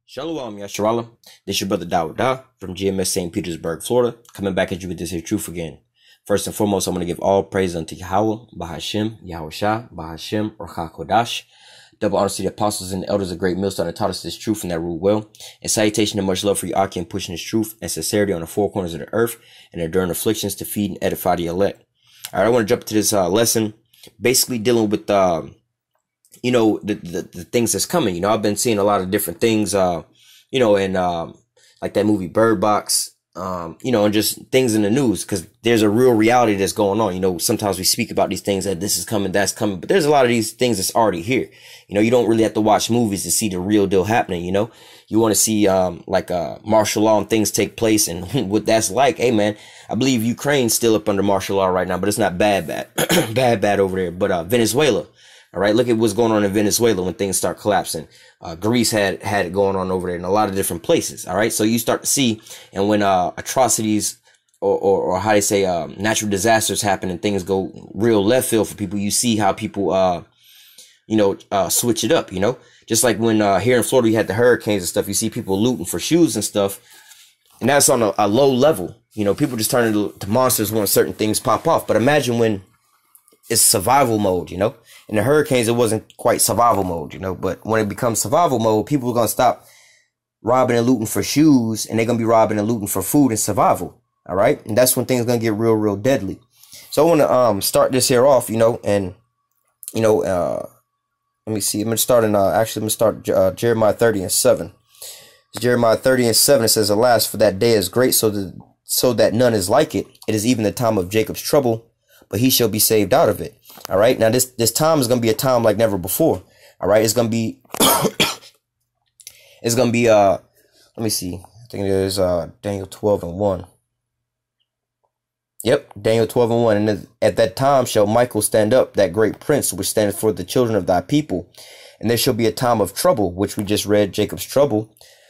Shalom, Yasharallah. This your brother Dawah from GMS St. Petersburg, Florida, coming back at you with this here truth again. First and foremost, I'm going to give all praise unto YAHAWAH, BAHASHIM, YAHAWASHI, BAHASHIM, or HaKodash. Double honor to the apostles and the elders of great MILLSTONE that taught us this truth and that rule well. And salutation and much love for Yaki and pushing this truth and sincerity on the four corners of the earth and enduring afflictions to feed and edify the elect. All right, I want to jump into this lesson, basically dealing with the things that's coming. I've been seeing a lot of different things, like that movie Bird Box, and just things in the news, because there's a real reality that's going on. Sometimes we speak about these things that this is coming, that's coming, but there's a lot of these things that's already here. You don't really have to watch movies to see the real deal happening. You want to see, martial law and things take place and what that's like. Hey man, I believe Ukraine's still up under martial law right now, but it's not bad bad over there. But, Venezuela. All right, look at what's going on in Venezuela when things start collapsing. Greece had it going on over there in a lot of different places. All right, so you start to see, and when atrocities or how they say natural disasters happen and things go real left field for people, you see how people switch it up. Just like when here in Florida you had the hurricanes and stuff, you see people looting for shoes and stuff, and that's on a low level. People just turn into monsters when certain things pop off. But imagine when it's survival mode. In the hurricanes, it wasn't quite survival mode, but when it becomes survival mode, people are going to stop robbing and looting for shoes, and they're going to be robbing and looting for food and survival. All right. And that's when things are going to get real, real deadly. So I want to start this here off, let me see. I'm going to start in, Jeremiah 30:7. Jeremiah 30:7, it says, "Alas, for that day is great, so that none is like it. It is even the time of Jacob's trouble, but he shall be saved out of it." All right. Now this time is going to be a time like never before. All right. It's going to be, let me see. I think it is, Daniel 12:1. Yep. Daniel 12:1. "And at that time shall Michael stand up, that great prince, which standeth for the children of thy people. And there shall be a time of trouble," which we just read, Jacob's trouble,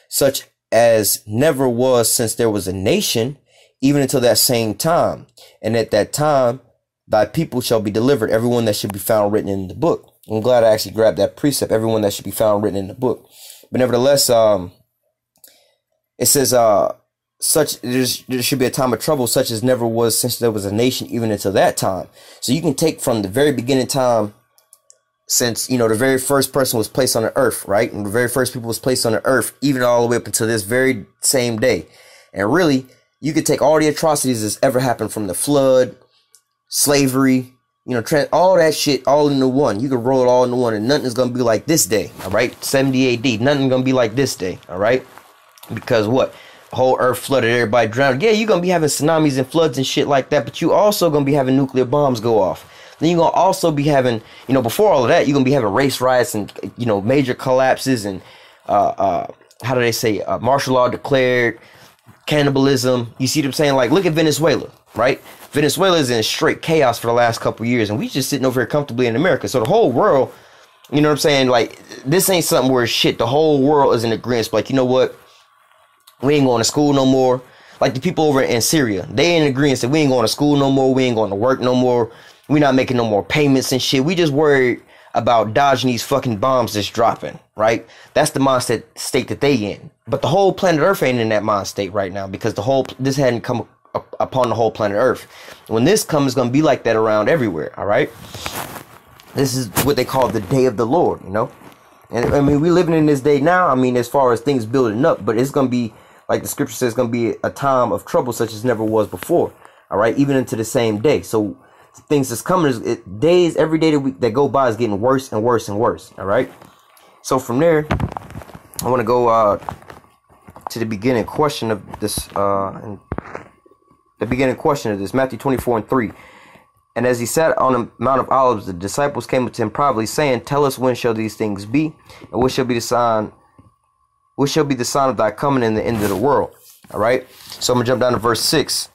"such as never was since there was a nation, even until that same time. And at that time, thy people shall be delivered, everyone that should be found written in the book." I'm glad I actually grabbed that precept, everyone that should be found written in the book. But nevertheless, it says, there should be a time of trouble such as never was since there was a nation, even until that time. So you can take from the very beginning time, since, the very first person was placed on the earth, right? And the very first people was placed on the earth, even all the way up until this very same day. And really, you could take all the atrocities that's ever happened from the flood, slavery, all that shit all into one. You can roll it all into one, and nothing is going to be like this day. All right. 70 AD. Nothing going to be like this day. All right. Because what? The whole earth flooded, everybody drowned. Yeah, you're going to be having tsunamis and floods and shit like that, but you also going to be having nuclear bombs go off. Then you're going to also be having, before all of that, you're going to be having race riots and, major collapses and, how do they say, martial law declared, cannibalism. You see what I'm saying? Like, look at Venezuela, right? Venezuela is in straight chaos for the last couple of years, and we just sitting over here comfortably in America. So the whole world, you know what I'm saying? Like, this ain't something where shit, the whole world is in agreement. Like, you know what? We ain't going to school no more. Like the people over in Syria, they in agreement that we ain't going to school no more. We ain't going to work no more. We not making no more payments and shit. We just worried about dodging these fucking bombs that's dropping, right? That's the mindset state that they in. But the whole planet Earth ain't in that mind state right now, because this hadn't come upon the whole planet Earth. When this comes, it's going to be like that around everywhere. All right. This is what they call the day of the Lord, And I mean, we living in this day now. I mean, as far as things building up, but it's going to be, like the scripture says, going to be a time of trouble such as never was before. All right. Even into the same day. So things that's coming is every day that go by is getting worse and worse and worse. All right. So from there, I want to go to the beginning question of this, Matthew 24:3. "And as he sat on the Mount of Olives, the disciples came up to him privately, saying, Tell us, when shall these things be? And what shall be the sign of thy coming in the end of the world?" All right. So I'm gonna jump down to verse 6.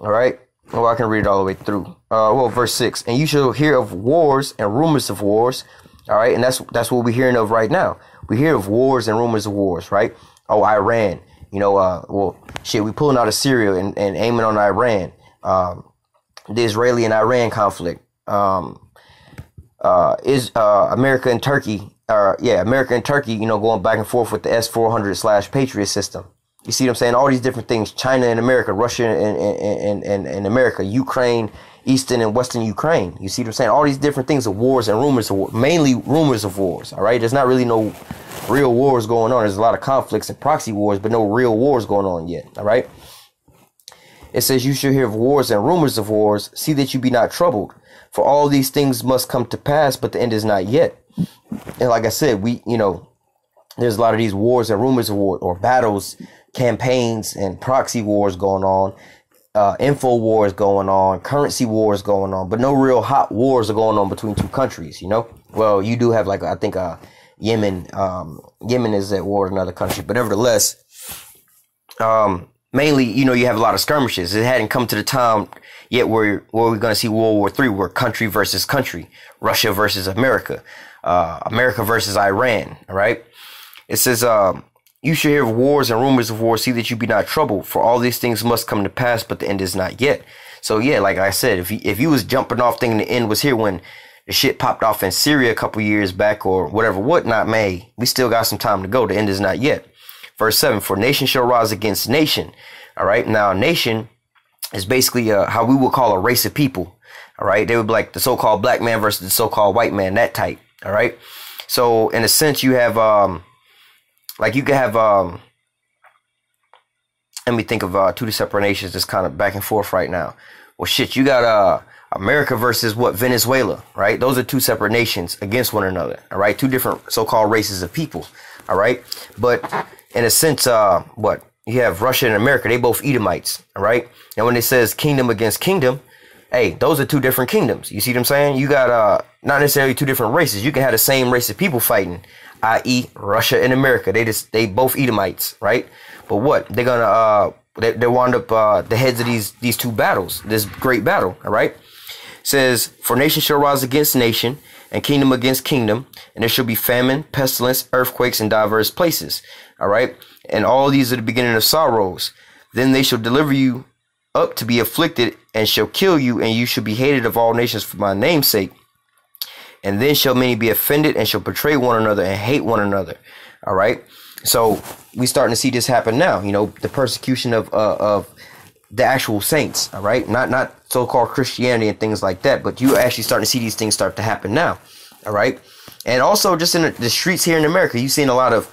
All right. Well, I can read it all the way through. Verse 6. "And you shall hear of wars and rumors of wars." All right. And that's what we're hearing of right now. We hear of wars and rumors of wars, right? Oh, Iran. We pulling out of Syria and aiming on Iran. The Israeli and Iran conflict. Is America and Turkey America and Turkey, you know, going back and forth with the S-400 / Patriot system. You see what I'm saying? All these different things, China and America, Russia and America, Ukraine, Eastern and Western Ukraine. You see what I'm saying? All these different things of wars and rumors of war, mainly rumors of wars. All right. There's not really no real wars going on. There's a lot of conflicts and proxy wars, but no real wars going on yet. All right. It says, you should hear of wars and rumors of wars. See that you be not troubled. For all these things must come to pass, but the end is not yet. And like I said, there's a lot of these wars and rumors of war, or battles, campaigns and proxy wars going on, info wars going on, currency wars going on, but no real hot wars are going on between two countries, you know? Well, you do have, like, I think Yemen is at war with another country, but nevertheless, mainly, you know, you have a lot of skirmishes. It hadn't come to the time yet where we're going to see World War III, where country versus country, Russia versus America, America versus Iran, all right? It says, you should hear of wars and rumors of wars, see that you be not troubled, for all these things must come to pass, but the end is not yet. So yeah, like I said, if you was jumping off thinking the end was here when the shit popped off in Syria a couple years back or whatnot, man, we still got some time to go. The end is not yet. Verse 7, for nation shall rise against nation. All right. Now, nation is basically how we would call a race of people. All right. They would be like the so-called black man versus the so-called white man, that type. All right. So in a sense, you have like you could have let me think of two separate nations that's kind of back and forth right now. Well, shit, you got America versus Venezuela, right? Those are two separate nations against one another. All right. Two different so-called races of people. All right. But in a sense, you have Russia and America, they both Edomites, all right? And when it says kingdom against kingdom, hey, those are two different kingdoms. You see what I'm saying? You got not necessarily two different races. You can have the same race of people fighting, i.e. Russia and America. They both Edomites, right? But what? They're gonna they wound up the heads of these two battles, this great battle, all right? It says, for nation shall rise against nation, and kingdom against kingdom, and there shall be famine, pestilence, earthquakes in diverse places. All right. And all these are the beginning of sorrows. Then they shall deliver you up to be afflicted, and shall kill you, and you shall be hated of all nations for my name's sake. And then shall many be offended, and shall betray one another and hate one another. All right. So we starting to see this happen now. You know, the persecution of the actual saints. All right. Not so-called Christianity and things like that, but you actually starting to see these things start to happen now. All right. And also just in the streets here in America, you've seen a lot of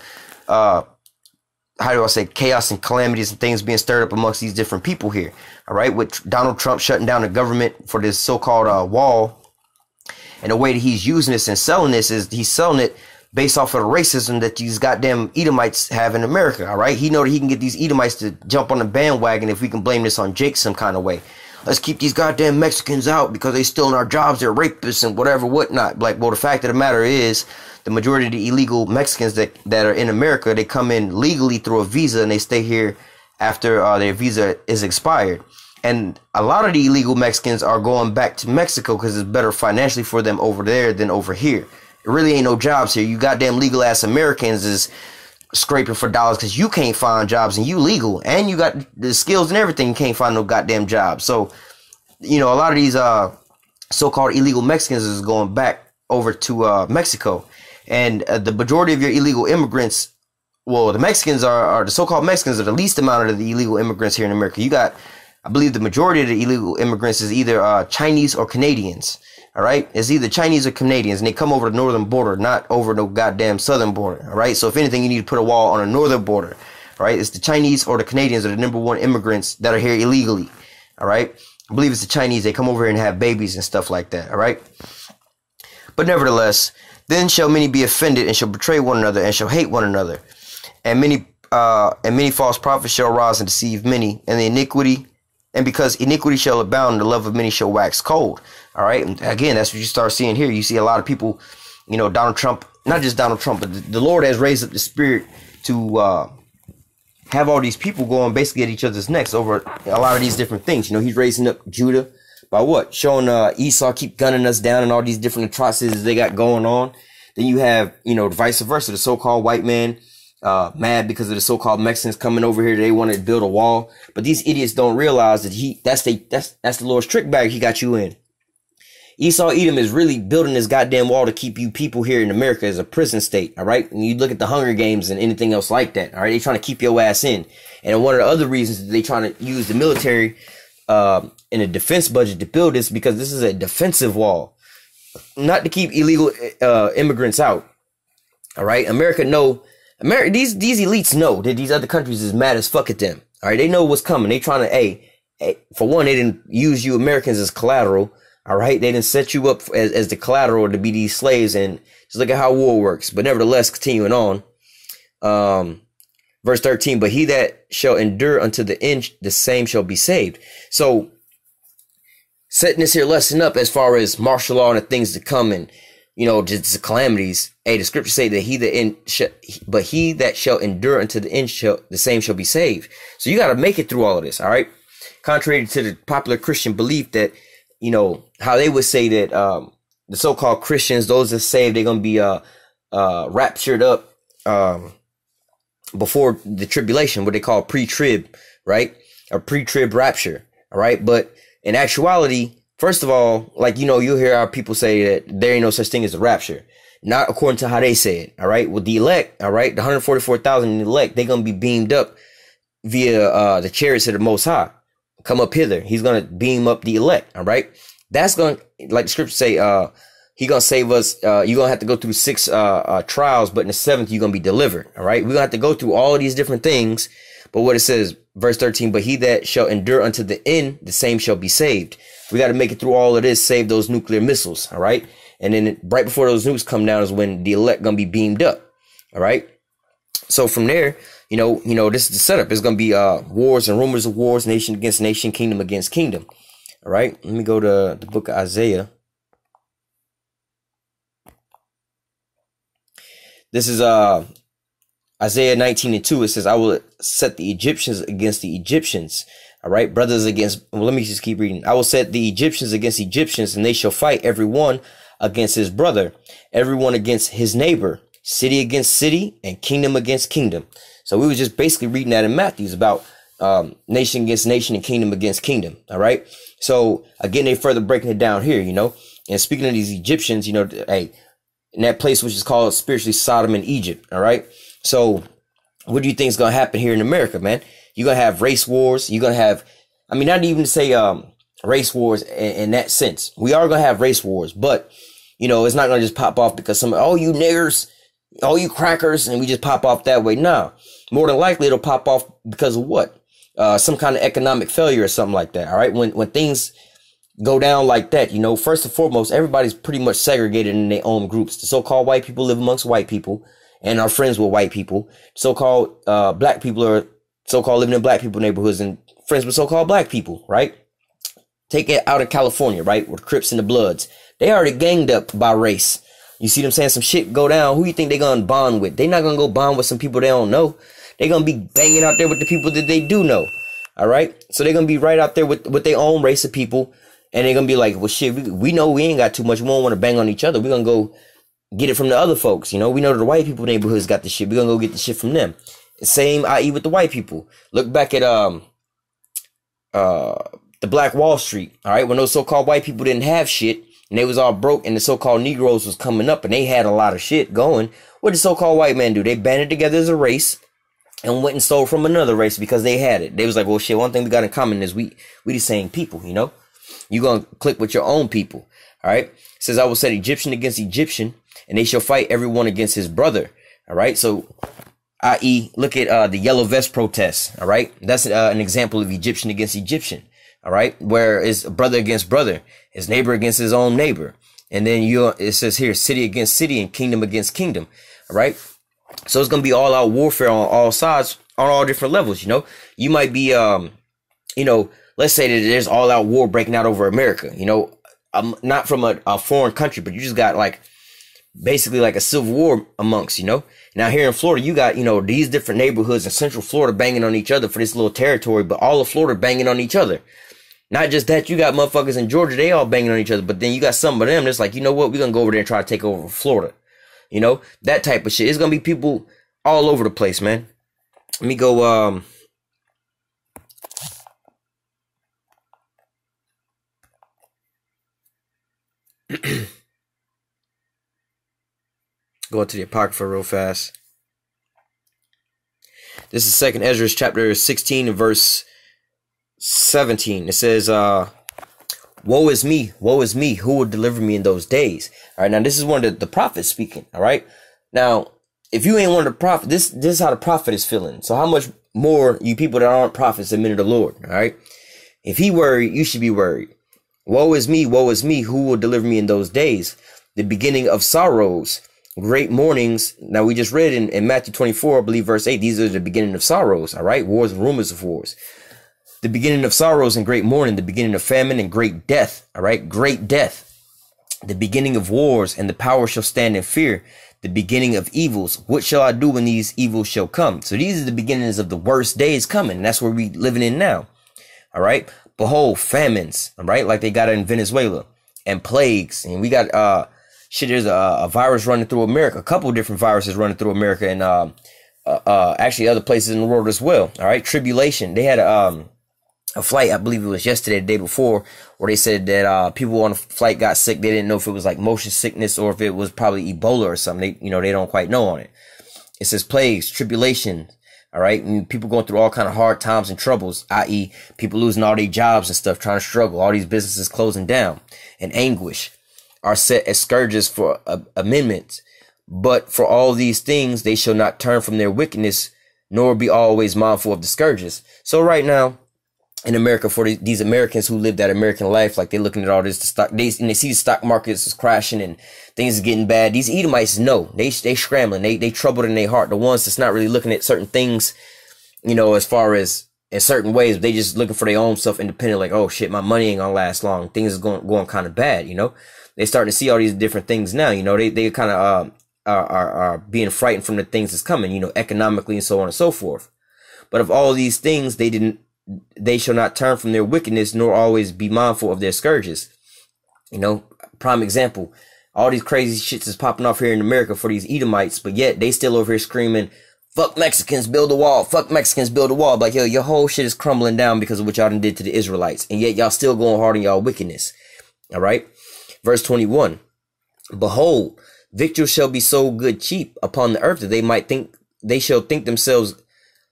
how do I say, chaos and calamities and things being stirred up amongst these different people here. All right. With Donald Trump shutting down the government for this so-called wall. And the way that he's using this and selling this is he's selling it based off of the racism that these goddamn Edomites have in America. All right. He know that he can get these Edomites to jump on the bandwagon if we can blame this on Jake some kind of way. Let's keep these goddamn Mexicans out because they stealing our jobs. They're rapists and whatever, whatnot. Like, well, the fact of the matter is the majority of the illegal Mexicans that are in America, they come in legally through a visa and they stay here after their visa is expired. And a lot of the illegal Mexicans are going back to Mexico because it's better financially for them over there than over here. It really ain't no jobs here. You goddamn legal ass Americans is scraping for dollars because you can't find jobs and you legal and you got the skills and everything. You can't find no goddamn jobs. So, you know, a lot of these so-called illegal Mexicans is going back over to Mexico. And the majority of your illegal immigrants, well, the Mexicans are the so-called Mexicans are the least amount of the illegal immigrants here in America. You got, I believe the majority of the illegal immigrants is either Chinese or Canadians. All right. It's either Chinese or Canadians, and they come over the northern border, not over no goddamn southern border. All right. So if anything, you need to put a wall on the northern border. All right. It's the Chinese or the Canadians are the number one immigrants that are here illegally. All right. I believe it's the Chinese. They come over here and have babies and stuff like that. All right. But nevertheless, then shall many be offended and shall betray one another and shall hate one another. And many false prophets shall rise and deceive many, and the iniquity. And because iniquity shall abound, the love of many shall wax cold. All right. And again, that's what you start seeing here. You see a lot of people, you know, Donald Trump, not just Donald Trump, but the Lord has raised up the spirit to have all these people going basically at each other's necks over a lot of these different things. You know, he's raising up Judah by what? Showing Esau keep gunning us down and all these different atrocities they got going on. Then you have, you know, vice versa, the so-called white man mad because of the so-called Mexicans coming over here. They wanted to build a wall, but these idiots don't realize that that's the Lord's trick bag he got you in. Esau Edom is really building this goddamn wall to keep you people here in America as a prison state. All right. And you look at the Hunger Games and anything else like that. All right. They're trying to keep your ass in. And one of the other reasons that they're trying to use the military in a defense budget to build this, because this is a defensive wall, not to keep illegal immigrants out. All right. These elites know that these other countries is mad as fuck at them. All right. They know what's coming. They trying to, for one, they didn't use you Americans as collateral. All right. They didn't set you up as the collateral to be these slaves. And just look at how war works. But nevertheless, continuing on, verse 13, but he that shall endure unto the end, the same shall be saved. So setting this here lesson up as far as martial law and the things to come and, you know, just the calamities. Hey, the scriptures say that he that shall endure unto the end the same shall be saved. So you got to make it through all of this. All right. Contrary to the popular Christian belief that, you know, how they would say that, the so-called Christians, those that saved, they're going to be, raptured up, before the tribulation, what they call pre-trib, right? Or pre-trib rapture. All right. But in actuality, first of all, like, you know, you'll hear our people say that there ain't no such thing as a rapture. Not according to how they say it. All right. With the elect, all right, the 144,000 in the elect, they're going to be beamed up via the chariots of the Most High. Come up hither. He's going to beam up the elect. All right. That's going to, like the scriptures say, he going to save us. You're going to have to go through 6 trials, but in the 7th, you're going to be delivered. All right. We're going to have to go through all of these different things. But what it says, verse 13, but he that shall endure unto the end, the same shall be saved. We got to make it through all of this, save those nuclear missiles. All right. And then right before those nukes come down is when the elect going to be beamed up. All right. So from there, you know, this is the setup. It's going to be wars and rumors of wars, nation against nation, kingdom against kingdom. All right. Let me go to the book of Isaiah. This is Isaiah 19:2. It says, I will set the Egyptians against the Egyptians. All right. Brothers against. Well, let me just keep reading. I will set the Egyptians against Egyptians, and they shall fight, every one against his brother, everyone against his neighbor, city against city, and kingdom against kingdom. So we were just basically reading that in Matthew's about nation against nation and kingdom against kingdom. All right. So again, they further breaking it down here, you know, and speaking of these Egyptians, you know, hey, in that place, which is called spiritually Sodom and Egypt. All right. So what do you think is going to happen here in America, man? You're going to have race wars. You're going to have, I mean, not even to say race wars in that sense. We are going to have race wars, but, you know, it's not going to just pop off because oh, you niggers, oh, you crackers, and we just pop off that way. No, more than likely it'll pop off because of what? Some kind of economic failure or something like that. All right. When things go down like that, you know, first and foremost, everybody's pretty much segregated in their own groups. The so-called white people live amongst white people and are friends with white people. So-called black people are so-called living in black people neighborhoods and friends with so-called black people, right? Take it out in California, right? With Crips and the Bloods. They already ganged up by race. You see them saying some shit go down. Who you think they gonna bond with? They not gonna go bond with some people they don't know. They gonna be banging out there with the people that they do know. All right. So they're gonna be right out there with their own race of people. And they're gonna be like, well, shit, we know we ain't got too much. We don't want to bang on each other. We're gonna go get it from the other folks. You know, we know the white people neighborhoods got the shit. We're gonna go get the shit from them. Same, i.e. with the white people. Look back at the Black Wall Street. All right, when those so-called white people didn't have shit and they was all broke, and the so-called Negroes was coming up and they had a lot of shit going. What did so-called white men do? They banded together as a race and went and stole from another race because they had it. They was like, well, shit, one thing we got in common is we the same people, you know? You gonna click with your own people. All right. It says, I will set Egyptian against Egyptian, and they shall fight everyone against his brother. All right. So, i.e., look at the yellow vest protests. All right. That's an example of Egyptian against Egyptian. All right. Where it's brother against brother, his neighbor against his own neighbor. And then it says here, city against city and kingdom against kingdom. All right. So it's going to be all out warfare on all sides, on all different levels. You know, you might be, you know, let's say that there's all out war breaking out over America, you know, not from a foreign country, but you just got like basically like a civil war amongst, you know. Now here in Florida, you got, you know, these different neighborhoods in Central Florida banging on each other for this little territory, but all of Florida banging on each other. Not just that, you got motherfuckers in Georgia, they all banging on each other, but then you got some of them that's like, you know what, we're going to go over there and try to take over Florida. You know, that type of shit. It's going to be people all over the place, man. Let me go, Go to the Apocrypha real fast. This is 2nd Ezra chapter 16 and verse 17. It says, woe is me, who will deliver me in those days? All right, now this is one of the prophets speaking. All right, now if you ain't one of the prophets, this is how the prophet is feeling. So how much more you people that aren't prophets admit of the Lord? All right, if he worried, you should be worried. Woe is me, who will deliver me in those days? The beginning of sorrows, great mournings. Now we just read in Matthew 24, I believe verse 8, these are the beginning of sorrows. All right, wars and rumors of wars. The beginning of sorrows and great mourning, the beginning of famine and great death. All right, great death. The beginning of wars, and the power shall stand in fear. The beginning of evils. What shall I do when these evils shall come? So these are the beginnings of the worst days coming. And that's where we living in now. All right. Behold, famines. All right. Like they got it in Venezuela, and plagues. And we got, there's a virus running through America, a couple of different viruses running through America, and, actually other places in the world as well. All right. Tribulation. They had, a flight, I believe it was yesterday, the day before, where they said that people on the flight got sick. They didn't know if it was like motion sickness or if it was probably Ebola or something. They don't quite know on it. It says plagues, tribulation. All right, and people going through all kind of hard times and troubles, i.e., people losing all their jobs and stuff, trying to struggle. All these businesses closing down, and anguish are set as scourges for amendments. But for all these things, they shall not turn from their wickedness, nor be always mindful of the scourges. So right now, in America, for these Americans who live that American life, like they're looking at all this, and they see the stock markets is crashing and things are getting bad. These Edomites know they scrambling, they troubled in their heart. The ones that's not really looking at certain things, as far as in certain ways, they just looking for their own self independent. Like, oh shit, my money ain't gonna last long. Things is going kind of bad. They starting to see all these different things now. They kind of are being frightened from the things that's coming. Economically and so on and so forth. But of all these things, they shall not turn from their wickedness, nor always be mindful of their scourges. Prime example, all these crazy shits is popping off here in America for these Edomites, but yet they still over here screaming, fuck Mexicans, build a wall, fuck Mexicans, build a wall. Like, yo, your whole shit is crumbling down because of what y'all done did to the Israelites, and yet y'all still going hard on y'all wickedness. All right, verse 21, behold, victuals shall be sold good cheap upon the earth, that they shall think themselves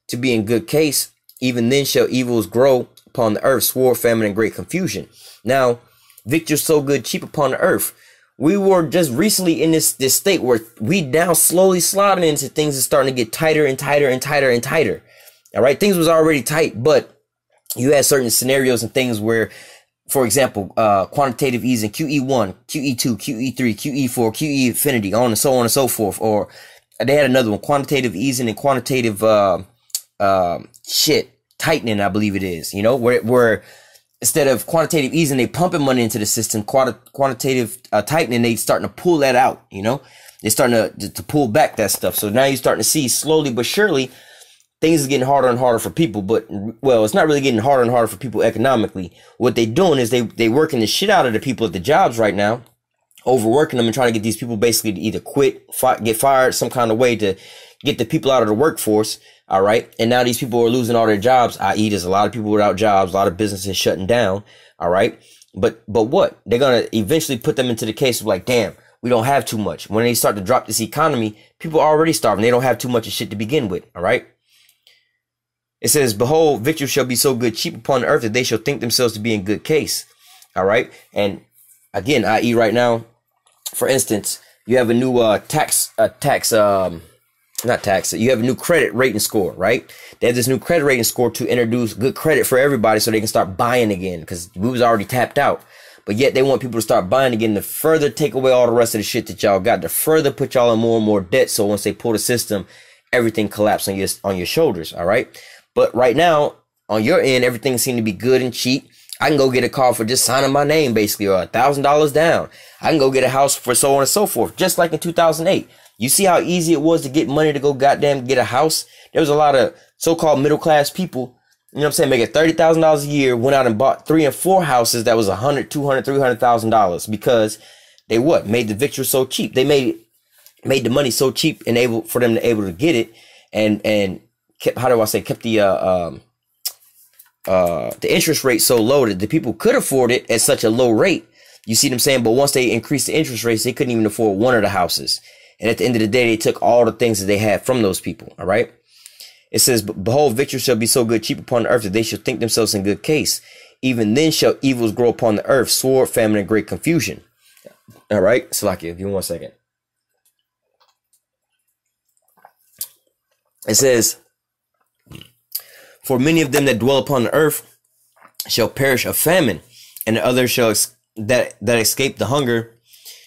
to be in good case. Even then shall evils grow upon the earth, sword, famine, and great confusion. Now, victuals so good cheap upon the earth. We were just recently in this state where we now slowly sliding into things that's starting to get tighter and tighter and tighter and tighter. All right, things was already tight, but you had certain scenarios and things where, for example, quantitative easing, QE1, QE2, QE3, QE4, QE infinity, on and so forth. Or they had another one, quantitative easing and quantitative tightening, I believe it is, where instead of quantitative easing, they pumping money into the system. Quantitative tightening, they starting to pull that out. They're starting to pull back that stuff. So now you're starting to see slowly but surely things is getting harder and harder for people. But, well, it's not really getting harder and harder for people economically. What they doing is they working the shit out of the people at the jobs right now, overworking them and trying to get these people basically to either quit, get fired, some kind of way to get the people out of the workforce. All right. And now these people are losing all their jobs, i.e. there's a lot of people without jobs, a lot of businesses shutting down. All right. But what? They're going to eventually put them into the case of like, damn, we don't have too much. When they start to drop this economy, people are already starving. They don't have too much of shit to begin with. All right. It says, behold, victuals shall be so good cheap upon the earth that they shall think themselves to be in good case. All right. And again, i.e. right now, for instance, you have a new you have a new credit rating score, right? They have this new credit rating score to introduce good credit for everybody so they can start buying again, because we was already tapped out. But yet they want people to start buying again to further take away all the rest of the shit that y'all got, to further put y'all in more and more debt. So once they pull the system, everything collapses on your shoulders. All right. But right now on your end, everything seemed to be good and cheap. I can go get a car for just signing my name, basically, or $1,000 down. I can go get a house for so on and so forth, just like in 2008. You see how easy it was to get money to go goddamn get a house? There was a lot of so-called middle-class people, making $30,000 a year, went out and bought 3 and 4 houses that was $100,000, $200,000, $300,000 because they made the victual so cheap. They made the money so cheap and able for them to able to get it, and kept the interest rate so low that the people could afford it at such a low rate You see what I'm saying? But once they increased the interest rates, they couldn't even afford one of the houses. And at the end of the day, they took all the things that they had from those people. All right. It says, behold, victory shall be so good, cheap upon the earth, that they shall think themselves in good case. Even then shall evils grow upon the earth, sword, famine, and great confusion. All right. Salakia, give me 1 second. It says, for many of them that dwell upon the earth shall perish of famine, and the others shall that escape the hunger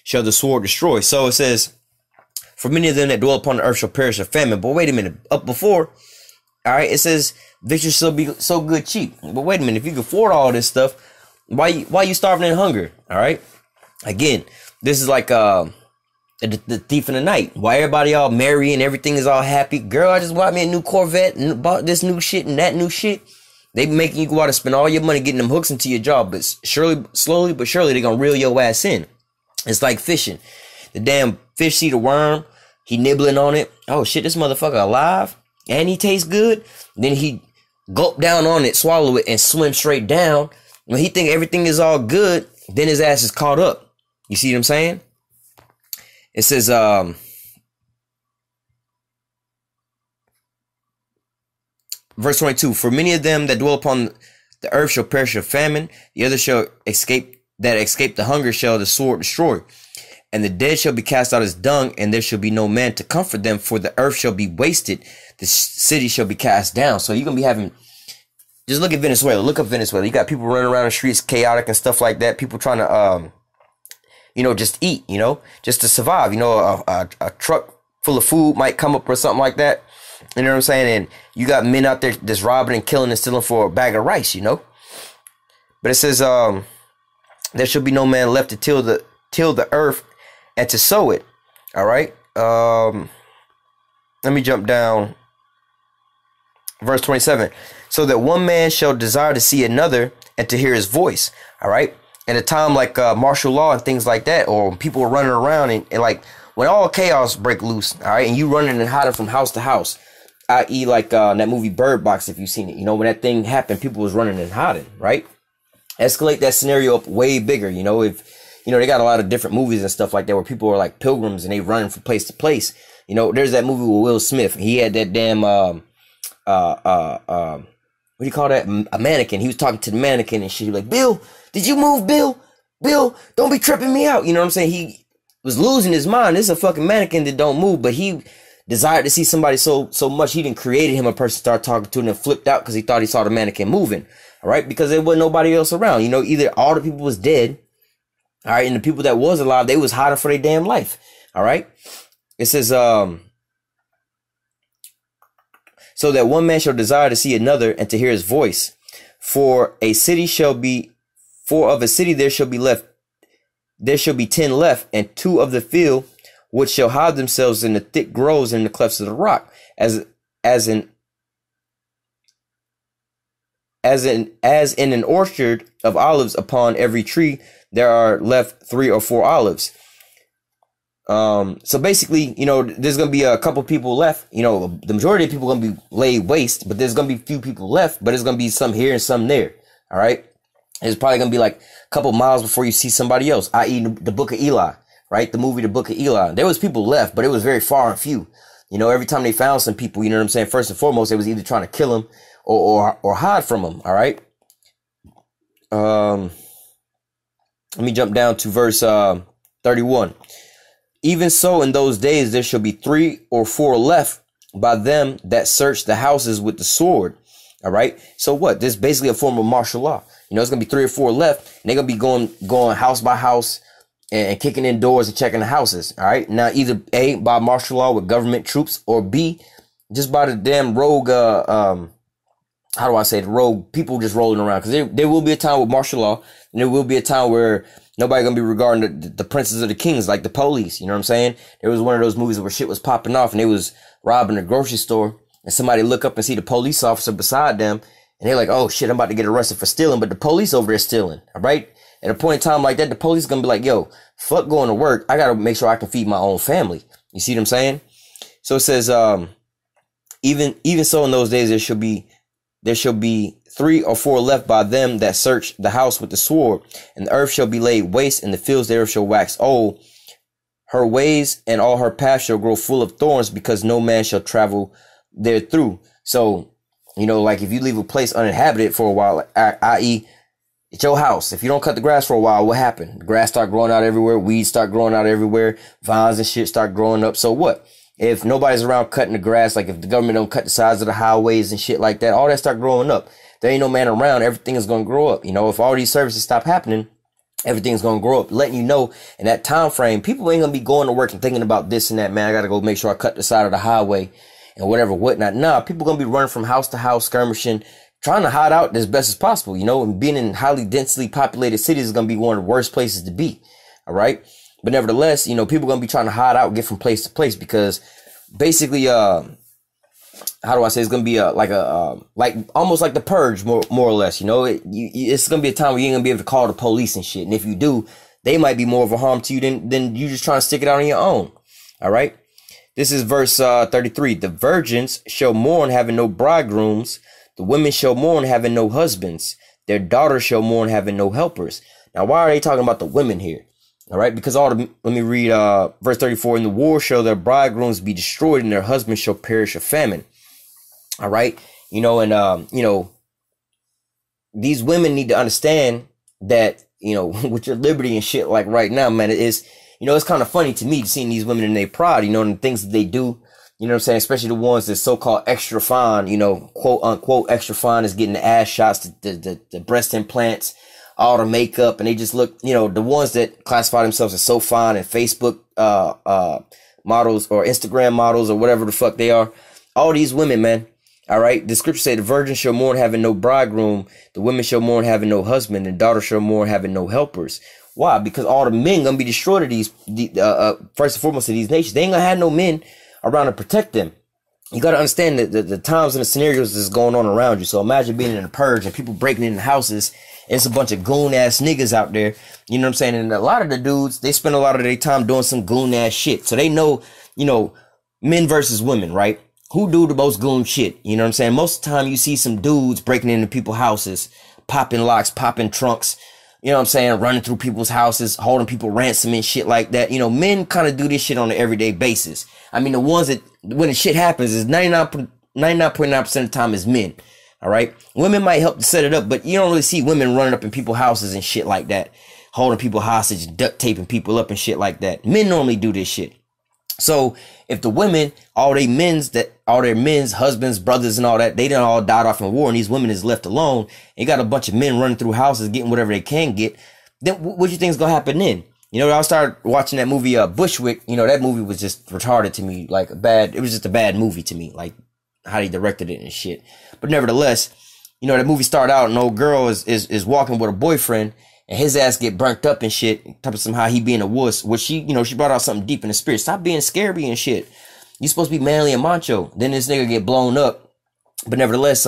shall the sword destroy. So it says, for many of them that dwell upon the earth shall perish of famine. But wait a minute, up before, all right, it says victory shall be so good cheap. But wait a minute, if you can afford all this stuff, why you starving in hunger? All right, again, this is like the thief in the night. Why everybody all merry and everything is all happy? Girl, I just bought me a new Corvette and bought this new shit and that new shit. They be making you go out and spend all your money getting them hooks into your jaw, but slowly but surely they're gonna reel your ass in. It's like fishing. The damn fish see the worm, he nibbling on it. Oh shit, this motherfucker alive and he tastes good. Then he gulp down on it, swallow it, and swim straight down. When he think everything is all good, then his ass is caught up. You see what I'm saying? It says, verse 22, for many of them that dwell upon the earth shall perish of famine, the others shall escape the hunger shall the sword destroy. And the dead shall be cast out as dung, and there shall be no man to comfort them, for the earth shall be wasted, the city shall be cast down. So you're going to be having, just look at Venezuela, look up Venezuela. You got people running around the streets, chaotic and stuff like that. People trying to, just eat, just to survive. A truck full of food might come up or something like that. You know what I'm saying? And you got men out there just robbing and killing and stealing for a bag of rice, But it says, there shall be no man left to till the earth and to sow it. All right. Let me jump down. Verse 27. So that one man shall desire to see another and to hear his voice. All right. In a time like martial law and things like that, or people are running around and like when all chaos break loose. All right. And you running and hiding from house to house, i.e. like that movie Bird Box, if you've seen it, when that thing happened, people was running and hiding. Right. Escalate that scenario up way bigger. If they got a lot of different movies and stuff like that where people are like pilgrims and they running from place to place. There's that movie with Will Smith. He had that damn what do you call that? A mannequin. He was talking to the mannequin and shit. He was like, Bill, did you move, Bill? Bill, don't be tripping me out. You know what I'm saying? He was losing his mind. This is a fucking mannequin that don't move, but he desired to see somebody so much he didn't created him a person, start talking to him, and flipped out because he thought he saw the mannequin moving. All right, because there wasn't nobody else around. Either all the people was dead, all right, and the people that was alive, they was hiding for their damn life. All right, it says, so that one man shall desire to see another and to hear his voice. For of a city there shall be 10 left, and 2 of the field, which shall hide themselves in the thick groves and in the clefts of the rock, as in an orchard of olives. Upon every tree there are left 3 or 4 olives. So basically, there's gonna be a couple people left. The majority of people are gonna be laid waste, but there's gonna be few people left. But there's gonna be some here and some there. All right, it's probably gonna be like a couple miles before you see somebody else. I.e., the Book of Eli, right? The movie, The Book of Eli. There was people left, but it was very far and few. Every time they found some people, you know what I'm saying? First and foremost, they was either trying to kill them or hide from them. All right. Let me jump down to verse 31. Even so, in those days, there shall be 3 or 4 left by them that search the houses with the sword. All right. So what? This is basically a form of martial law. It's going to be 3 or 4 left. And they're going to be going house by house and kicking in doors and checking the houses. All right. Now, either A, by martial law with government troops, or B, just by the damn rogue, the rogue people just rolling around. Because there will be a time with martial law, and there will be a time where nobody gonna be regarding the princes of the kings like the police. You know what I'm saying? There was one of those movies where shit was popping off and they was robbing a grocery store, and somebody look up and see the police officer beside them, and they're like, oh shit, I'm about to get arrested for stealing, but the police over there stealing. All right. At a point in time like that, the police gonna be like, yo, fuck going to work. I gotta make sure I can feed my own family. You see what I'm saying? So it says, even so in those days, there shall be there shall be 3 or 4 left by them that search the house with the sword, and the earth shall be laid waste, and the fields thereof shall wax old. Her ways and all her paths shall grow full of thorns, because no man shall travel there through. So, you know, like if you leave a place uninhabited for a while, i.e., it's your house. If you don't cut the grass for a while, what happened? The grass start growing out everywhere. Weeds start growing out everywhere. Vines and shit start growing up. So what? If nobody's around cutting the grass, like if the government don't cut the sides of the highways and shit like that, all that start growing up. There ain't no man around. Everything is going to grow up. You know, if all these services stop happening, everything's going to grow up. Letting you know in that time frame, people ain't going to be going to work and thinking about this and that. Man, I got to go make sure I cut the side of the highway and whatever, whatnot. Nah, people going to be running from house to house, skirmishing, trying to hide out as best as possible, you know, and being in highly densely populated cities is going to be one of the worst places to be. All right. But nevertheless, you know, people are going to be trying to hide out, get from place to place, because basically, how do I say, it's going to be like almost like the purge, more or less, you know, it's going to be a time where you ain't going to be able to call the police and shit. And if you do, they might be more of a harm to you than you just trying to stick it out on your own. All right. This is verse 33. The virgins shall mourn, having no bridegrooms. The women shall mourn, having no husbands. Their daughters shall mourn, having no helpers. Now, why are they talking about the women here? All right, because let me read verse 34. In the war shall their bridegrooms be destroyed, and their husbands shall perish of famine. All right, you know, and you know, these women need to understand that, you know, with your liberty and shit, like right now, man, it is, you know, it's kind of funny to me seeing these women in their pride, you know, and the things that they do. You know what I'm saying? Especially the ones that so-called extra fine, you know, quote unquote extra fine, is getting the ass shots, the breast implants, all the makeup, and they just look, you know, the ones that classify themselves as so fine and Facebook models or Instagram models or whatever the fuck they are. All these women, man. All right. The scripture say the virgin shall mourn, having no bridegroom. The women shall mourn, having no husband. And daughter shall mourn, having no helpers. Why? Because all the men gonna be destroyed of these, first and foremost, of these nations. They ain't gonna have no men around to protect them. You got to understand that the times and the scenarios that's going on around you. So imagine being in a purge and people breaking into houses. And it's a bunch of goon ass niggas out there. You know what I'm saying? And a lot of the dudes, they spend a lot of their time doing some goon ass shit. So they know, you know, men versus women, right? Who do the most goon shit? You know what I'm saying? Most of the time you see some dudes breaking into people's houses, popping locks, popping trunks. You know what I'm saying? Running through people's houses, holding people ransom and shit like that. You know, men kind of do this shit on an everyday basis. I mean, the ones that, when the shit happens, is 99.9% of the time is men. All right. Women might help to set it up, but you don't really see women running up in people's houses and shit like that, holding people hostage, duct taping people up and shit like that. Men normally do this shit. So if the women, all their men's husbands, brothers and all that, they done all died off in war, and these women is left alone, and you got a bunch of men running through houses getting whatever they can get, then what do you think is going to happen then? You know, I started watching that movie, Bushwick. You know, that movie was just retarded to me, like it was just a bad movie to me, like how they directed it and shit. But nevertheless, you know, that movie started out, and old girl is walking with a boyfriend, and his ass get burnt up and shit, talking somehow he being a wuss, which she, you know, she brought out something deep in the spirit. Stop being scary and shit. You supposed to be manly and macho. Then this nigga get blown up. But nevertheless,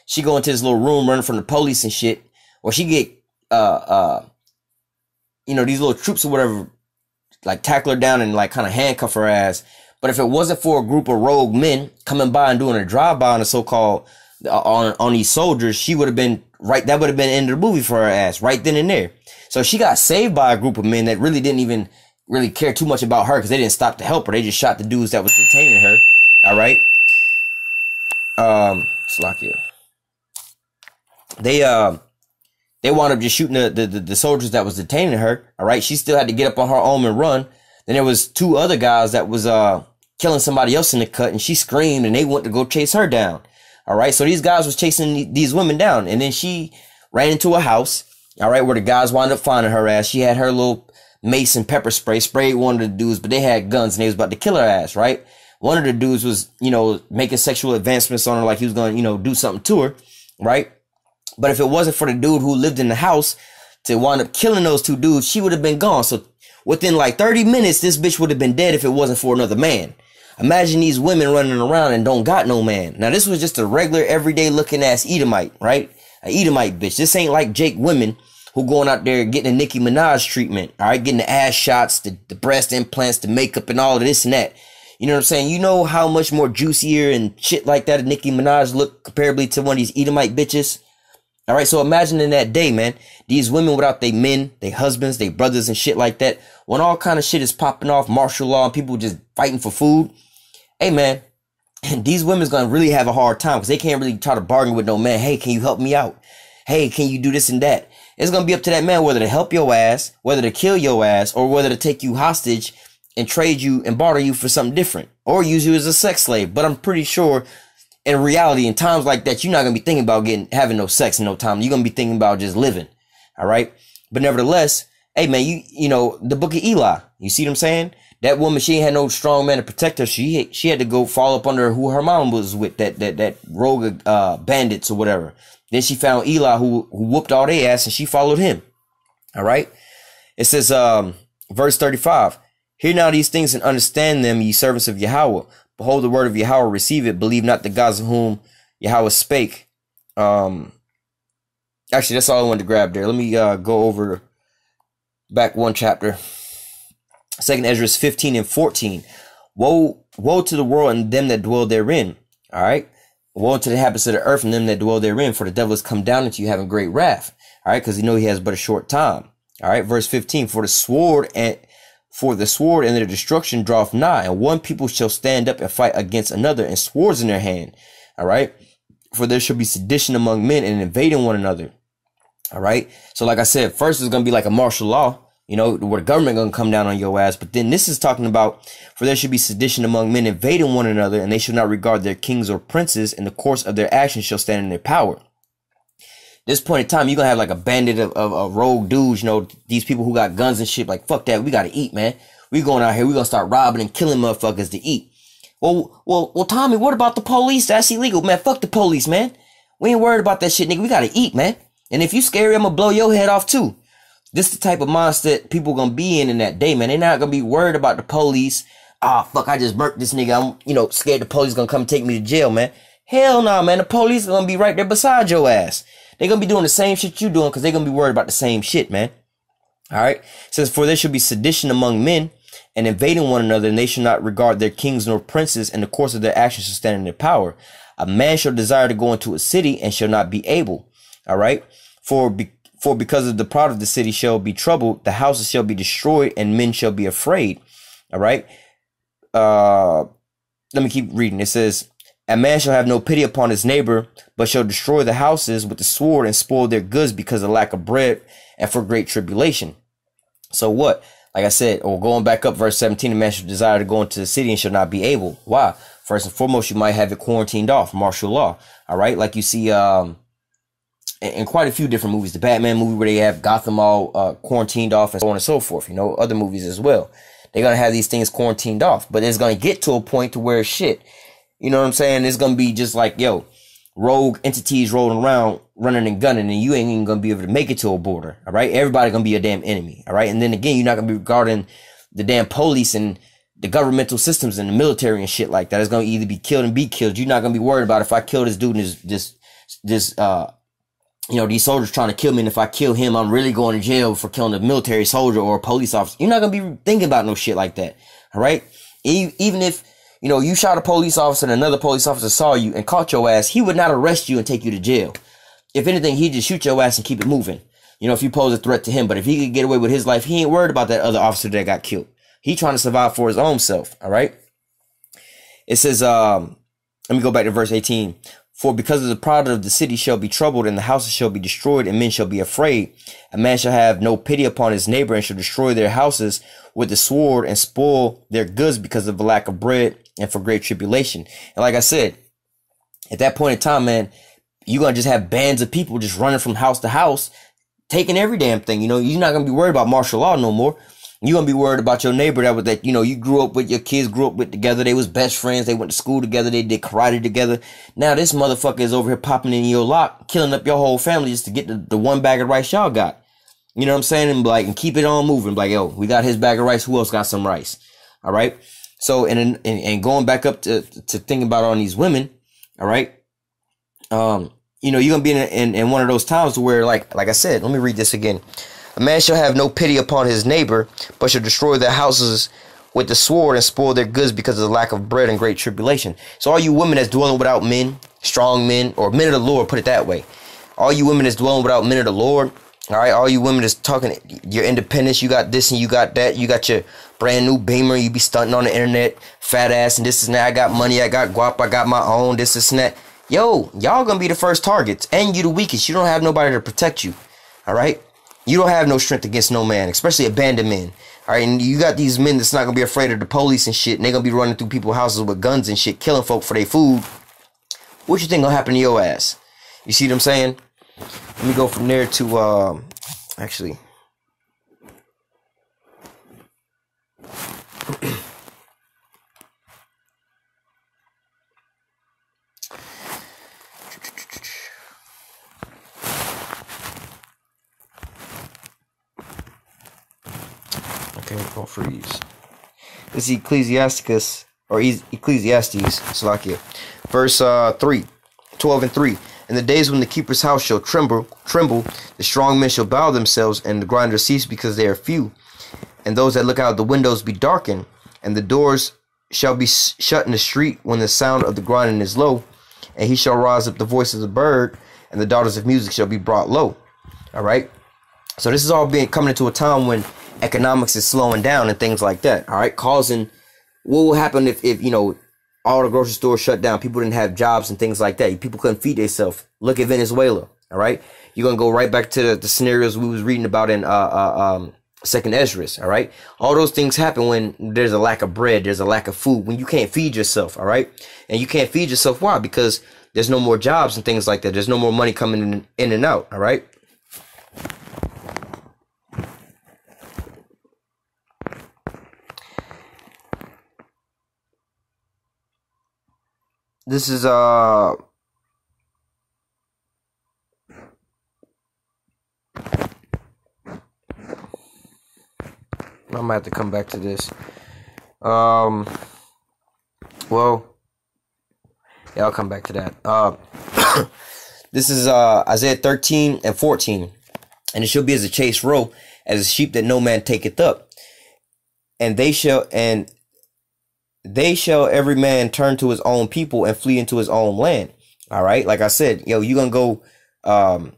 she go into this little room running from the police and shit, or she get, you know, these little troops or whatever, like tackle her down and like kind of handcuff her ass. But if it wasn't for a group of rogue men coming by and doing a drive-by on the so-called, on these soldiers, she would have been right. That would have been the end of the movie for her ass right then and there. So she got saved by a group of men that really didn't even really care too much about her, because they didn't stop to help her. They just shot the dudes that was detaining her. All right. Slakia. They wound up just shooting the soldiers that was detaining her. All right. She still had to get up on her own and run. Then there was 2 other guys that was killing somebody else in the cut, and she screamed, and they went to go chase her down. All right. So these guys was chasing these women down, and then she ran into a house. All right. Where the guys wound up finding her ass. She had her little mace and pepper sprayed one of the dudes, but they had guns and they was about to kill her ass. Right. One of the dudes was, you know, making sexual advancements on her, like he was going to, you know, do something to her. Right. But if it wasn't for the dude who lived in the house to wind up killing those 2 dudes, she would have been gone. So within like 30 minutes, this bitch would have been dead if it wasn't for another man. Imagine these women running around and don't got no man. Now, this was just a regular, everyday looking ass Edomite, right? A Edomite bitch. This ain't like Jake women who going out there getting a Nicki Minaj treatment, all right? Getting the ass shots, the breast implants, the makeup and all of this and that. You know what I'm saying? You know how much more juicier and shit like that Nicki Minaj look comparably to one of these Edomite bitches? All right, so imagine in that day, man, these women without their men, their husbands, their brothers and shit like that, when all kind of shit is popping off, martial law and people just fighting for food. Hey, man, and these women's going to really have a hard time because they can't really try to bargain with no man. Hey, can you help me out? Hey, can you do this and that? It's going to be up to that man whether to help your ass, whether to kill your ass, or whether to take you hostage and trade you and barter you for something different or use you as a sex slave. But I'm pretty sure in reality, in times like that, you're not going to be thinking about having no sex in no time. You're going to be thinking about just living. All right. But nevertheless, hey, man, you know, the book of Eli, you see what I'm saying? That woman, she ain't had no strong man to protect her. She had to go fall up under who her mom was with, that rogue bandits or whatever. Then she found Eli who whooped all their ass and she followed him. All right. It says, verse 35, hear now these things and understand them, ye servants of Yahawah. Behold the word of Yahawah, receive it. Believe not the gods of whom Yahawah spake. Actually, that's all I wanted to grab there. Let me go over back one chapter. 2nd Ezra 15 and 14. Woe to the world and them that dwell therein. All right. Woe unto the inhabitants of the earth and them that dwell therein, for the devil has come down into you having great wrath. All right, because you know he has but a short time. All right, verse 15. For the sword and their destruction draweth nigh, and one people shall stand up and fight against another, and swords in their hand. All right. For there shall be sedition among men and invading one another. All right. So like I said, first it's going to be like a martial law, you know, where the government going to come down on your ass. But then this is talking about, for there should be sedition among men invading one another, and they shall not regard their kings or princes, and the course of their actions shall stand in their power. This point in time, you're going to have like a bandit of rogue dudes, you know, these people who got guns and shit. Like, fuck that. We got to eat, man. We going out here. We going to start robbing and killing motherfuckers to eat. Well, Tommy, what about the police? That's illegal, man. Fuck the police, man. We ain't worried about that shit, nigga. We got to eat, man. And if you scary, I'm going to blow your head off too. This is the type of mindset people going to be in that day, man. They're not going to be worried about the police. Ah, fuck, I just murked this nigga. I'm, you know, scared the police going to come take me to jail, man. Hell no, man. The police are going to be right there beside your ass. They're going to be doing the same shit you doing because they're going to be worried about the same shit, man. All right. It says, for there should be sedition among men and invading one another, and they shall not regard their kings nor princes, and the course of their actions shall stand in their power. A man shall desire to go into a city and shall not be able. All right. For because of the pride of the city shall be troubled, the houses shall be destroyed, and men shall be afraid. All right. Let me keep reading. It says, a man shall have no pity upon his neighbor, but shall destroy the houses with the sword and spoil their goods because of lack of bread and for great tribulation. So what? Like I said, or going back up, verse 17, a man shall desire to go into the city and shall not be able. Why? First and foremost, you might have it quarantined off, martial law. All right. Like you see, in quite a few different movies, the Batman movie where they have Gotham all quarantined off and so on and so forth, you know, other movies as well. They're going to have these things quarantined off, but it's going to get to a point to where shit, you know what I'm saying? It's going to be just like, yo, rogue entities rolling around, running and gunning, and you ain't even going to be able to make it to a border. All right. Everybody going to be a damn enemy. All right. And then again, you're not going to be regarding the damn police and the governmental systems and the military and shit like that. It's going to either be killed and be killed. You're not going to be worried about if I kill this dude and this you know, these soldiers trying to kill me, and if I kill him, I'm really going to jail for killing a military soldier or a police officer. You're not going to be thinking about no shit like that. All right. Even if, you know, you shot a police officer and another police officer saw you and caught your ass, he would not arrest you and take you to jail. If anything, he'd just shoot your ass and keep it moving. You know, if you pose a threat to him. But if he could get away with his life, he ain't worried about that other officer that got killed. He trying to survive for his own self. All right. It says, let me go back to verse 18. For because of the pride of the city shall be troubled, and the houses shall be destroyed, and men shall be afraid. A man shall have no pity upon his neighbor, and shall destroy their houses with the sword, and spoil their goods because of the lack of bread and for great tribulation. And like I said, at that point in time, man, you're going to just have bands of people just running from house to house, taking every damn thing. You know, you're not going to be worried about martial law no more. You're going to be worried about your neighbor that, you know, you grew up with, your kids grew up with together. They was best friends. They went to school together. They did karate together. Now this motherfucker is over here popping in your lock, killing up your whole family just to get the one bag of rice y'all got. You know what I'm saying? And keep it on moving. Like, yo, we got his bag of rice. Who else got some rice? All right. So, and going back up to thinking about all these women. All right. You know, you're going to be in one of those times where, like I said, let me read this again. A man shall have no pity upon his neighbor, but shall destroy their houses with the sword and spoil their goods because of the lack of bread and great tribulation. So all you women that's dwelling without men, strong men, or men of the Lord, put it that way. All you women that's dwelling without men of the Lord, all right, all you women that's talking your independence, you got this and you got that, you got your brand new Beamer, you be stunting on the internet, fat ass and this and that, I got money, I got guap, I got my own, this and that. Yo, y'all gonna be the first targets, and you the weakest. You don't have nobody to protect you, all right? You don't have no strength against no man, especially abandoned men. All right, and you got these men that's not gonna be afraid of the police and shit, and they gonna be running through people's houses with guns and shit, killing folk for their food. What you think gonna happen to your ass? You see what I'm saying? Let me go from there to actually. Okay, don't freeze. This is Ecclesiasticus, or Ecclesiastes, Salakia. Verse 3, 12 and 3. In the days when the keeper's house shall tremble, the strong men shall bow themselves, and the grinders cease because they are few. And those that look out of the windows be darkened, and the doors shall be shut in the street when the sound of the grinding is low. And he shall rise up the voice of the bird, and the daughters of music shall be brought low. All right? So this is all coming into a time when economics is slowing down and things like that, all right, causing what will happen if you know, all the grocery stores shut down, people didn't have jobs and things like that, people couldn't feed themselves. Look at Venezuela, all right? You're gonna go right back to the scenarios we was reading about in Second Esdras, all right? All those things happen when there's a lack of bread, there's a lack of food, when you can't feed yourself, all right? And you can't feed yourself, why? Because there's no more jobs and things like that, there's no more money coming in and out, all right? This is I might have to come back to this. Well, yeah, I'll come back to that. This is Isaiah 13 and 14. And it shall be as a chased roe, as a sheep that no man taketh up. And they shall every man turn to his own people and flee into his own land. All right. Like I said, yo, you're going to go,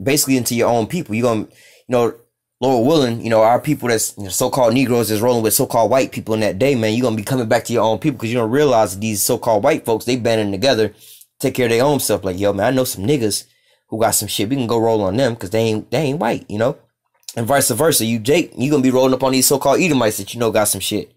basically into your own people. You're going to, you know, Lord willing, you know, our people that's, you know, so-called Negroes is rolling with so-called white people in that day, man, you're going to be coming back to your own people, because you don't realize that these so-called white folks, they banding together, take care of their own stuff. Like, yo, man, I know some niggas who got some shit. We can go roll on them because they ain't white, you know, and vice versa. You, Jake, you're going to be rolling up on these so-called Edomites that you know got some shit.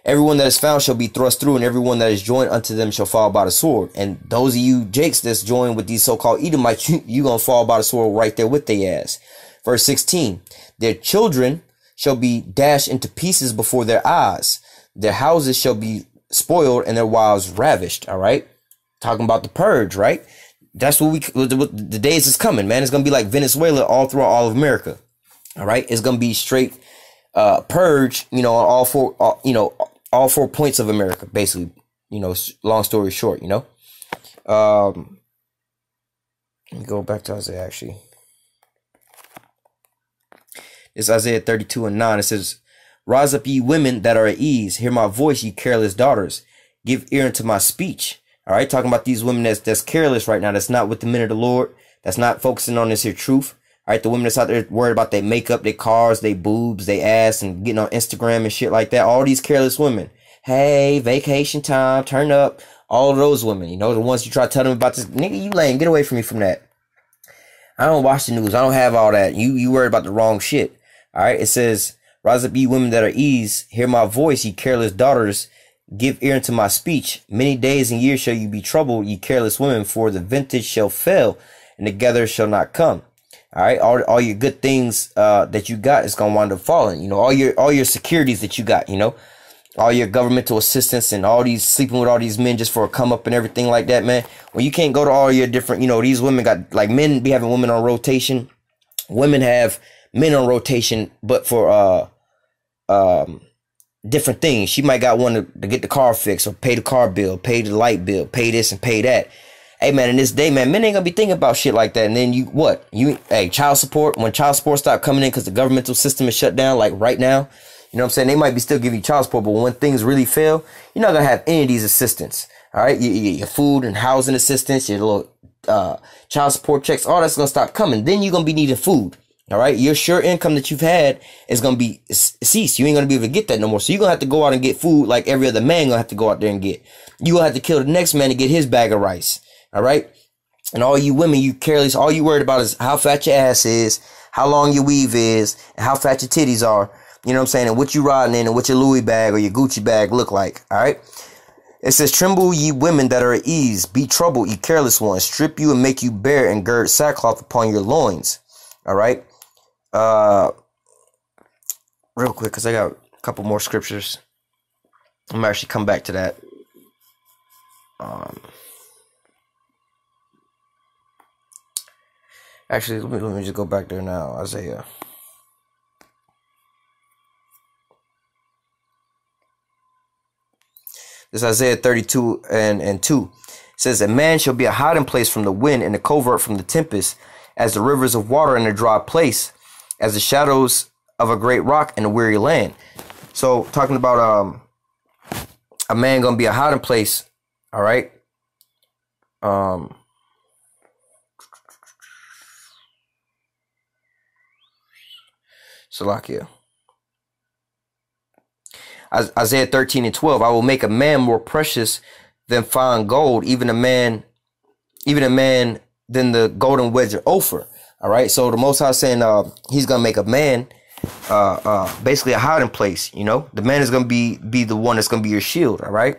Everyone that is found shall be thrust through, and everyone that is joined unto them shall fall by the sword. And those of you Jakes that's joined with these so-called Edomites, you gonna fall by the sword right there with their ass. Verse 16, their children shall be dashed into pieces before their eyes. Their houses shall be spoiled, and their wives ravished. All right, talking about the purge, right? That's what the days is coming, man. It's gonna be like Venezuela all throughout all of America. All right, it's gonna be straight purge, you know, on all four points of America, basically, you know, long story short, you know. Let me go back to Isaiah, actually. It's Isaiah 32 and 9. It says, rise up, ye women that are at ease. Hear my voice, ye careless daughters. Give ear unto my speech. All right, talking about these women that's careless right now, that's not with the men of the Lord, that's not focusing on this here truth. All right, the women that's out there worried about their makeup, their cars, their boobs, their ass, and getting on Instagram and shit like that. All these careless women. Hey, vacation time, turn up. All of those women, you know, the ones you try to tell them about this. Nigga, you lame. Get away from me from that. I don't watch the news. I don't have all that. You worried about the wrong shit. All right, it says, rise up, ye women that are ease. Hear my voice, ye careless daughters. Give ear unto my speech. Many days and years shall you be troubled, ye careless women, for the vintage shall fail, and the gather shall not come. All right, all your good things that you got is gonna wind up falling. You know, all your securities that you got. You know, all your governmental assistance and all these sleeping with all these men just for a come up and everything like that, man. When you can't go to all your different, you know, these women got, like, men be having women on rotation. Women have men on rotation, but for different things. She might got one to get the car fixed, or pay the car bill, pay the light bill, pay this and pay that. Hey, man, in this day, man, men ain't gonna be thinking about shit like that. And then hey, child support, when child support stop coming in because the governmental system is shut down, like right now, You know what I'm saying? They might be still giving you child support, but when things really fail, you're not going to have any of these assistance. All right? You get your food and housing assistance, your little child support checks, all that's going to stop coming. Then you're going to be needing food. All right? Your sure income that you've had is going to be ceased. You ain't going to be able to get that no more. So you're going to have to go out and get food like every other man going to have to go out there and get. You're going to have to kill the next man to get his bag of rice. All right? And all you women, you careless, all you worried about is how fat your ass is, how long your weave is, and how fat your titties are. You know what I'm saying? And what you riding in and what your Louis bag or your Gucci bag look like. All right? It says, tremble ye women that are at ease. Be troubled, ye careless ones. Strip you and make you bare and gird sackcloth upon your loins. All right? Real quick, because I got a couple more scriptures. I'm going to actually come back to that. Actually, let me just go back there now. Isaiah. This is Isaiah 32 and 2. It says, a man shall be a hiding place from the wind and a covert from the tempest, as the rivers of water in a dry place, as the shadows of a great rock in a weary land. So, talking about a man going to be a hiding place, all right? Salakia. Isaiah 13 and 12. I will make a man more precious than fine gold, even a man than the golden wedge of Ophir. All right. So the Most High is saying he's gonna make a man basically a hiding place. You know, the man is gonna be the one that's gonna be your shield. All right.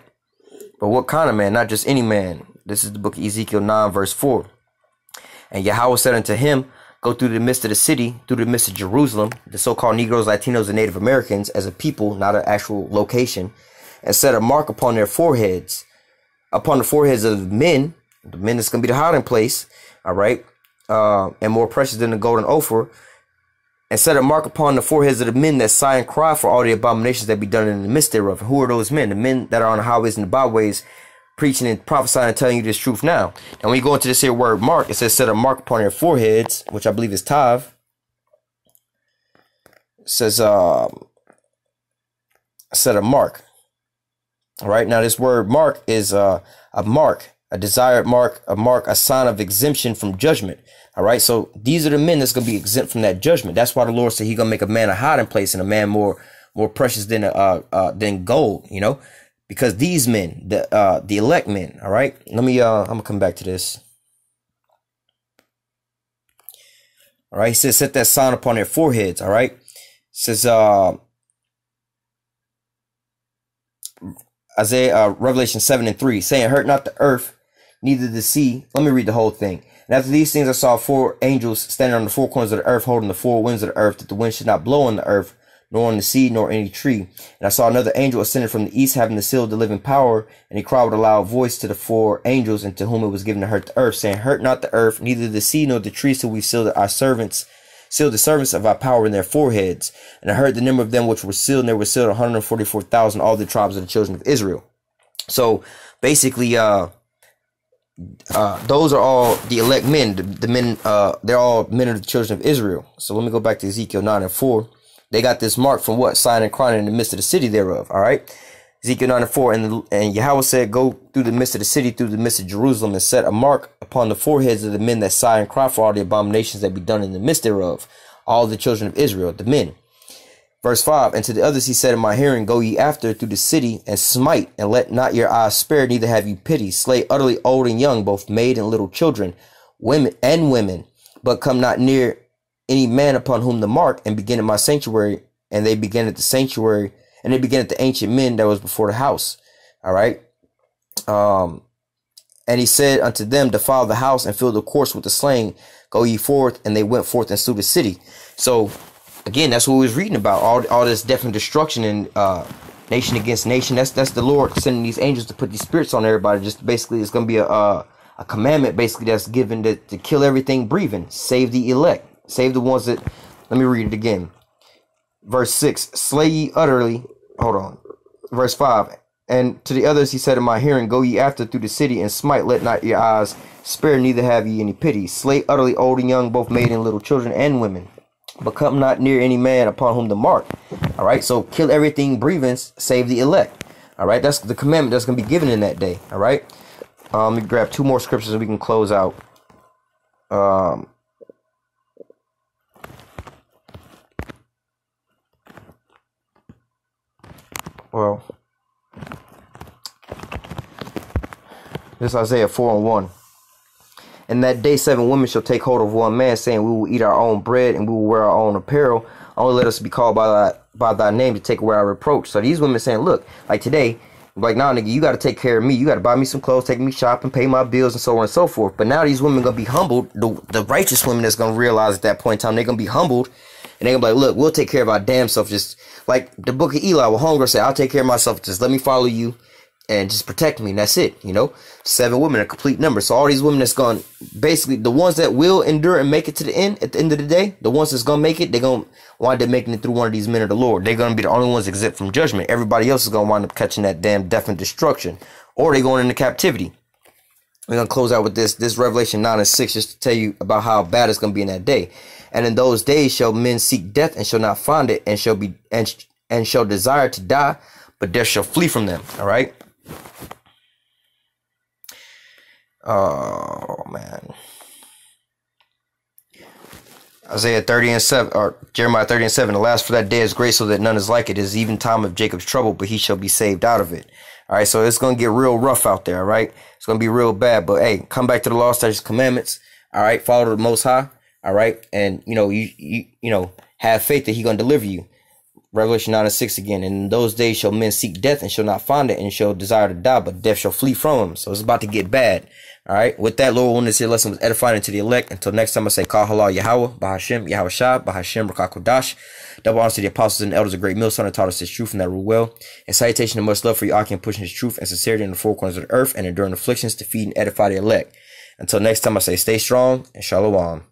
But what kind of man? Not just any man. This is the book of Ezekiel 9 verse 4. And Yahawah said unto him, go through the midst of the city, through the midst of Jerusalem, the so-called Negroes, Latinos, and Native Americans as a people, not an actual location, and set a mark upon their foreheads, upon the foreheads of men, the men that's going to be the hiding place, all right, and more precious than the golden Ophir, and set a mark upon the foreheads of the men that sigh and cry for all the abominations that be done in the midst thereof. And who are those men? The men that are on the highways and the byways, preaching and prophesying and telling you this truth now. And when you go into this here word mark, it says set a mark upon their foreheads, which I believe is Tav. It says set a mark. All right. Now this word mark is a mark, a desired mark, a sign of exemption from judgment. All right. So these are the men that's going to be exempt from that judgment. That's why the Lord said he's going to make a man a hiding place and a man more precious than gold, you know. Because these men, the elect men, all right. Let me I'm gonna come back to this. All right, he says set that sign upon their foreheads. All right, it says Isaiah Revelation 7 and 3, saying, hurt not the earth, neither the sea. Let me read the whole thing. And after these things I saw 4 angels standing on the 4 corners of the earth, holding the 4 winds of the earth, that the wind should not blow on the earth, nor on the sea, nor any tree. And I saw another angel ascending from the east, having the seal of the living power. And he cried with a loud voice to the 4 angels, and to whom it was given to hurt the earth, saying, hurt not the earth, neither the sea, nor the trees, till we seal the servants of our power in their foreheads. And I heard the number of them which were sealed, and there were sealed 144,000, all the tribes of the children of Israel. So basically, those are all the elect men. The men, they're all men of the children of Israel. So let me go back to Ezekiel 9 and 4. They got this mark from what? Sighing and crying in the midst of the city thereof. All right. Ezekiel 9 and 4. And Yahawah said, go through the midst of the city, through the midst of Jerusalem, and set a mark upon the foreheads of the men that sigh and cry for all the abominations that be done in the midst thereof. All the children of Israel, the men. Verse 5. And to the others he said in my hearing, go ye after through the city and smite, and let not your eyes spare, neither have you pity. Slay utterly old and young, both maid and little children, women, but come not near any man upon whom the mark, and begin at my sanctuary. And they began at the sanctuary, and they began at the ancient men that was before the house. All right. And he said unto them, defile the house and fill the courts with the slain. Go ye forth. And they went forth and slew the city. So again, that's what we was reading about. All this death and destruction and nation against nation. That's the Lord sending these angels to put these spirits on everybody. Just basically, it's going to be a commandment basically that's given to kill everything breathing. Save the elect. Save the ones that, let me read it again. Verse 6, slay ye utterly. Hold on. Verse 5, and to the others he said in my hearing, go ye after through the city and smite, let not your eyes spare, neither have ye any pity. Slay utterly old and young, both maid and little children and women, but come not near any man upon whom the mark. All right, so kill everything breathing, save the elect. All right, that's the commandment that's going to be given in that day. All right, let me grab 2 more scriptures and we can close out. Well, this is Isaiah 4:1. In that day 7 women shall take hold of one man, saying, we will eat our own bread and we will wear our own apparel. Only let us be called by thy name to take away our reproach. So these women saying, look, like today, like, nah, nigga, you got to take care of me. You got to buy me some clothes, take me shopping, pay my bills, and so on and so forth. But now these women going to be humbled. The righteous women that's going to realize at that point in time, they're going to be humbled. And they're going to be like, look, we'll take care of our damn self. Just like the book of Eli, where Hunger said, I'll take care of myself. Just let me follow you and just protect me. And that's it, you know. 7 women, a complete number. So all these women that's going, basically, the ones that will endure and make it to the end, at the end of the day, the ones that's going to make it, they're going to wind up making it through one of these men of the Lord. They're going to be the only ones exempt from judgment. Everybody else is going to wind up catching that damn death and destruction. Or they're going into captivity. We're going to close out with this Revelation 9:6, just to tell you about how bad it's going to be in that day. And in those days shall men seek death and shall not find it, and shall desire to die, but death shall flee from them. All right. Oh man. Isaiah 30:7, or Jeremiah 30:7. Alas, for that day is great, so that none is like it. It is even time of Jacob's trouble, but he shall be saved out of it. All right, so it's gonna get real rough out there. All right, it's gonna be real bad. But hey, come back to the law, statutes, commandments. All right, follow the Most High. All right, and you know, have faith that He gonna deliver you. Revelation 9:6 again. And in those days shall men seek death and shall not find it, and shall desire to die, but death shall flee from them. So it's about to get bad. All right. With that, Lord willing, this here lesson was edifying into the elect. Until next time, I say, call halal Yahawah, Bahashem, YAHAWASHI, Bahashem, Rakakodash. Double honors to the apostles and elders of great MILLSTONE that taught us His truth and that rule well. And salutation and much love for Yahawah pushing His truth and sincerity in the four corners of the earth and enduring afflictions to feed and edify the elect. Until next time, I say, stay strong and shalom.